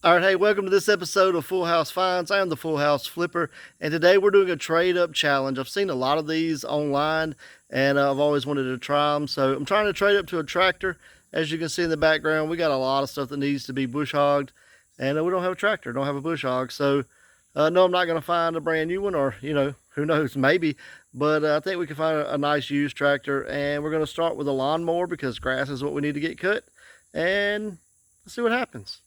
All right, hey, welcome to this episode of Full House Finds. I am the Full House Flipper, and today we're doing a trade-up challenge. I've seen a lot of these online, and I've always wanted to try them. So I'm trying to trade up to a tractor. As you can see in the background, we got a lot of stuff that needs to be bush hogged, and we don't have a tractor, don't have a bush hog. So no, I'm not going to find a brand new one, or who knows, maybe. But I think we can find a nice used tractor, and we're going to start with a lawnmower because grass is what we need to get cut, and let's see what happens.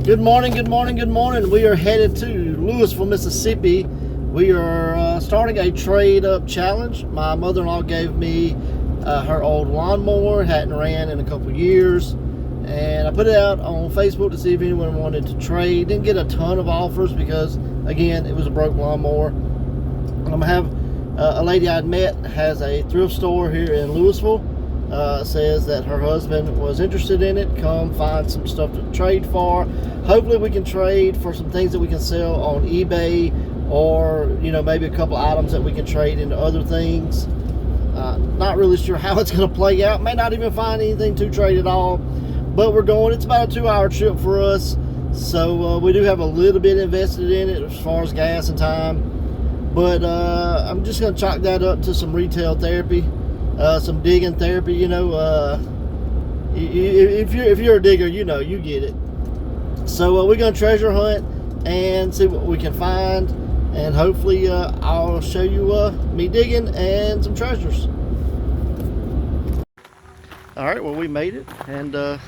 Good morning, good morning, good morning. We are headed to Louisville, Mississippi. We are starting a trade-up challenge. My mother-in-law gave me her old lawnmower. It hadn't ran in a couple years. And I put it out on Facebook to see if anyone wanted to trade. Didn't get a ton of offers because, again, it was a broke lawnmower. I'm going to have a lady I'd met has a thrift store here in Louisville. Says that her husband was interested in it. Come find some stuff to trade for. Hopefully we can trade for some things that we can sell on eBay, or maybe a couple items that we can trade into other things. Not really sure how it's going to play out. May not even find anything to trade at all, but we're going. It's about a 2-hour trip for us, so we do have a little bit invested in it as far as gas and time. But I'm just going to chalk that up to some retail therapy. Some digging therapy, if you're a digger, you get it. So we're gonna treasure hunt and see what we can find, and hopefully I'll show you me digging and some treasures. All right, well, we made it, and they're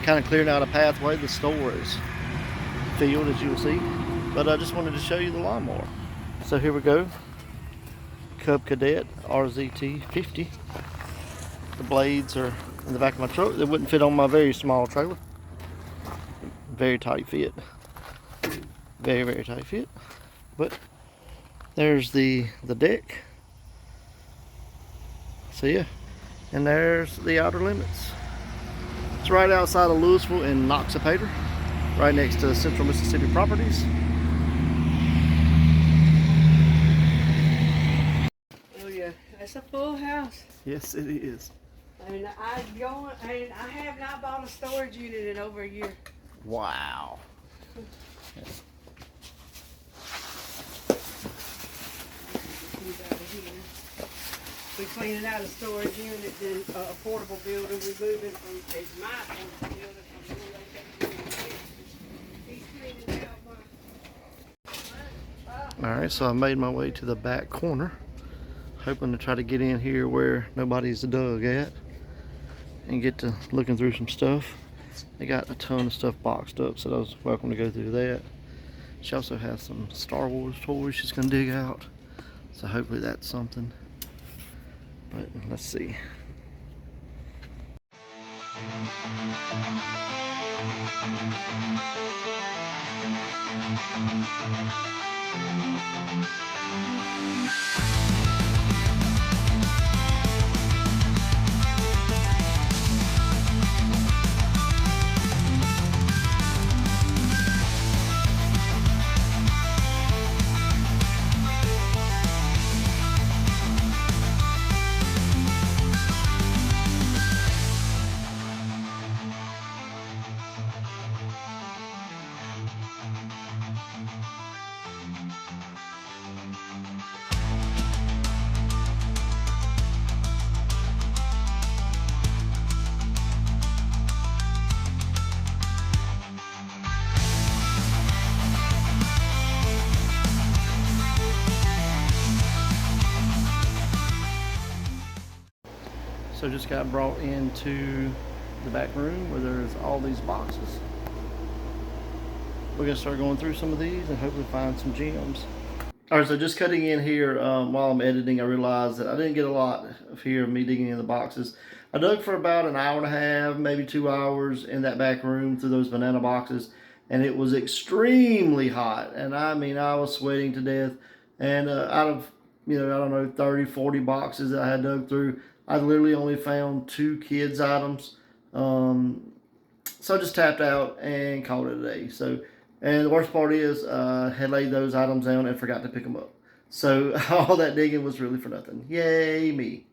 kind of clearing out a pathway. The store is filled, as you'll see, but I just wanted to show you the lawnmower. So here we go. Cub Cadet RZT 50. The blades are in the back of my truck. They wouldn't fit on my very small trailer. Very tight fit. Very, very tight fit. But there's the deck. So yeah, and there's the outer limits. It's right outside of Louisville in Noxapater, right next to Central Mississippi Properties. It's a full house. Yes, it is. And I have not bought a storage unit in over a year. Wow. We cleaning out a storage unit, then a portable building. We moving from my portable building from the location. He's cleaning out my. All right, so I made my way to the back corner, hoping to try to get in here where nobody's dug at and get to looking through some stuff. They got a ton of stuff boxed up, so I was welcome to go through that. She also has some Star Wars toys she's gonna dig out, so hopefully that's something. But let's see. So just got brought into the back room where there's all these boxes. We're gonna start going through some of these and hopefully find some gems. All right, so just cutting in here while I'm editing, I realized that I didn't get a lot of here of me digging in the boxes. I dug for about an hour and a half, maybe 2 hours in that back room through those banana boxes. and it was extremely hot. And I mean, I was sweating to death. And out of, I don't know, 30, 40 boxes that I had dug through, I literally only found 2 kids' items. So I just tapped out and called it a day. So, and the worst part is, had laid those items down and forgot to pick them up. So all that digging was really for nothing. Yay me.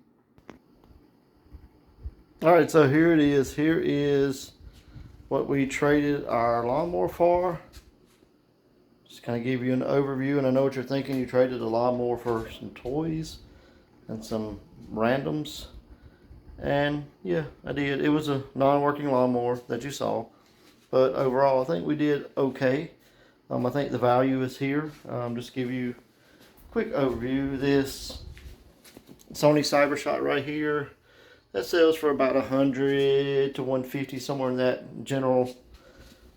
All right, so here it is. Here is what we traded our lawnmower for. Just kind of give you an overview, and I know what you're thinking. You traded a lawnmower for some toys and some randoms. And yeah, I did. It was a non-working lawnmower that you saw, but overall I think we did okay. I think the value is here. Just give you a quick overview. This Sony CyberShot right here, that sells for about 100 to 150, somewhere in that general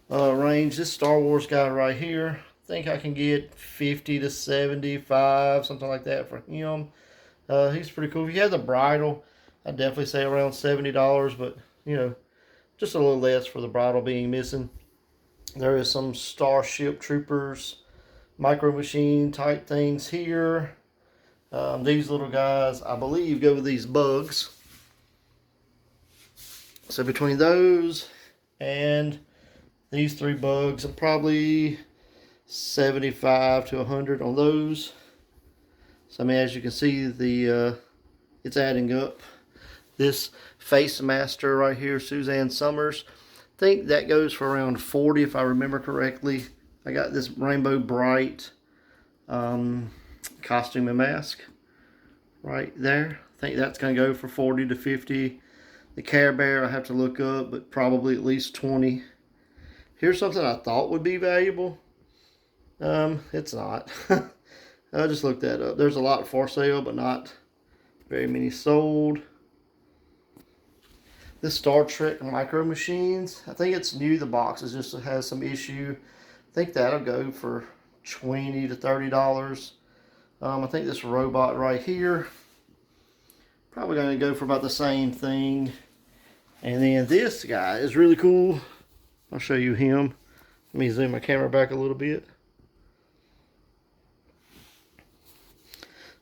range. This Star Wars guy right here, I think I can get 50 to 75, something like that for him. He's pretty cool. If you have the bridle, I'd definitely say around $70, but just a little less for the bridle being missing. There is some Starship Troopers micro machine type things here. These little guys, I believe, go with these bugs. So between those and these 3 bugs, I'm probably 75 to 100 on those. So I mean, as you can see, the it's adding up. This Face Master right here, Suzanne Summers, I think that goes for around 40 if I remember correctly. I got this Rainbow Bright costume and mask right there. I think that's going to go for 40 to 50. The Care Bear I have to look up, but probably at least 20. Here's something I thought would be valuable. It's not. I just looked that up. There's a lot for sale, but not very many sold. This Star Trek Micro Machines, I think it's new. The box is just has some issue. I think that'll go for $20 to $30. I think this robot right here, probably going to go for about the same thing. And then this guy is really cool. I'll show you him. Let me zoom my camera back a little bit.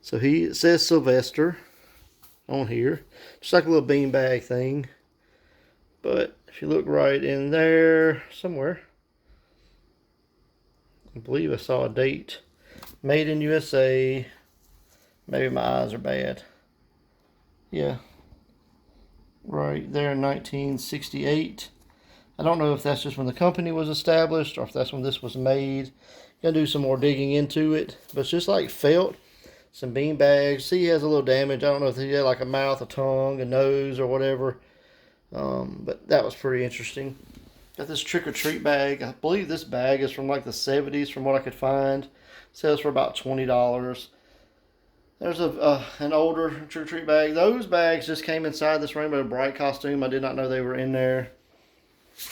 So it says Sylvester on here, just like a little beanbag thing. But if you look right in there somewhere, I believe I saw a date. Made in USA. Maybe my eyes are bad. Yeah. Right there in 1968. I don't know if that's just when the company was established or if that's when this was made. Gonna do some more digging into it. But it's just like felt. Some bean bags. See, he has a little damage. I don't know if he had like a mouth, a tongue, a nose, or whatever. But that was pretty interesting. Got this Trick or Treat bag. I believe this bag is from like the 70s from what I could find. Sells for about $20. There's an older Trick or Treat bag. Those bags just came inside this Rainbow Bright costume. I did not know they were in there.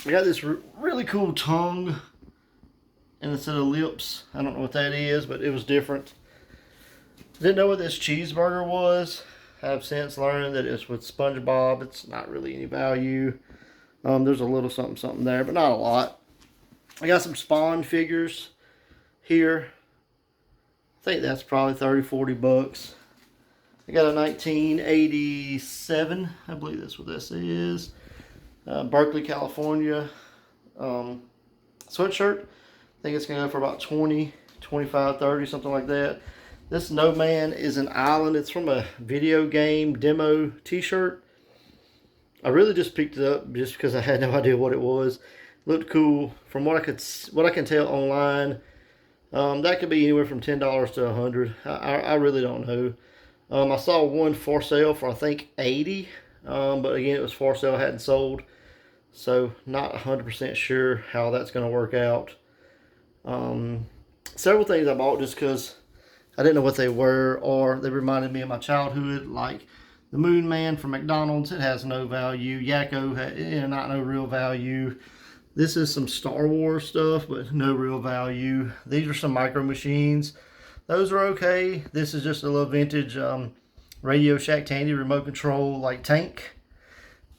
I got this really cool tongue and instead of lips. I don't know what that is, but it was different. Didn't know what this cheeseburger was. I've since learned that it's with SpongeBob. It's not really any value. There's a little something there, but not a lot. I got some Spawn figures here. I think that's probably 30, 40 bucks. I got a 1987. I believe that's what this is. Berkeley, California sweatshirt. I think it's going to go for about 20, 25, 30, something like that. This No Man is an Island. It's from a video game demo t-shirt. I really just picked it up just because I had no idea what it was. Looked cool. From what I can tell online, that could be anywhere from $10 to $100. I really don't know. I saw one for sale for I think $80, but again it was for sale, hadn't sold, so not 100% sure how that's going to work out. Several things I bought just because I didn't know what they were, or they reminded me of my childhood, like the Moon Man from McDonald's. It has no value. Yakko had not no real value. This is some Star Wars stuff, but no real value. These are some Micro Machines. Those are okay. This is just a little vintage Radio Shack Tandy remote control like tank.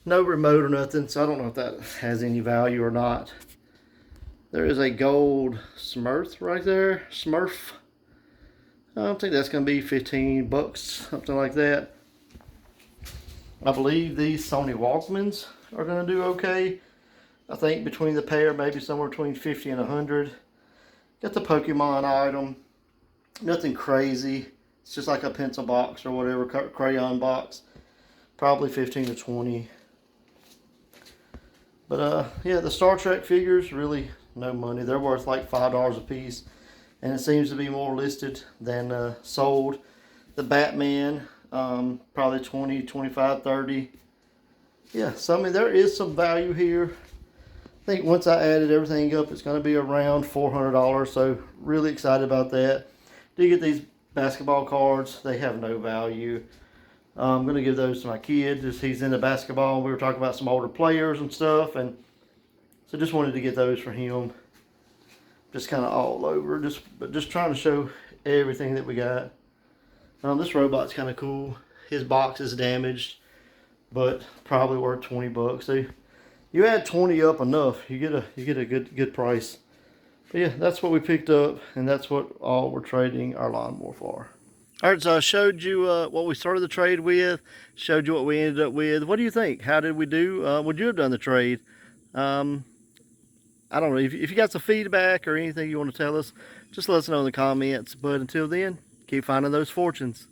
No remote or nothing, so I don't know if that has any value or not. There is a gold Smurf right there. Smurf. I think that's going to be 15 bucks, something like that. I believe these Sony Walkmans are going to do okay. I think between the pair, maybe somewhere between 50 and 100. Got the Pokemon item. Nothing crazy. It's just like a pencil box or whatever, crayon box. Probably 15 to 20. But yeah, the Star Trek figures, really no money. They're worth like $5 a piece. And it seems to be more listed than sold. The Batman, probably 20, 25, 30. Yeah, so I mean, there is some value here. I think once I added everything up, it's going to be around $400. So really excited about that. Do get these basketball cards. They have no value. I'm going to give those to my kid. Just he's into basketball. We were talking about some older players and stuff, and so just wanted to get those for him. Just kind of all over, just trying to show everything that we got. This robot's kind of cool. His box is damaged, but probably worth 20 bucks. So you add 20 up enough, you get a good price. But yeah, that's what we picked up, and that's what all we're trading our lawnmower for. All right, so I showed you what we started the trade with, showed you what we ended up with. What do you think? How did we do? Would you have done the trade? I don't know. If you got some feedback or anything you want to tell us, just let us know in the comments. But until then, keep finding those fortunes.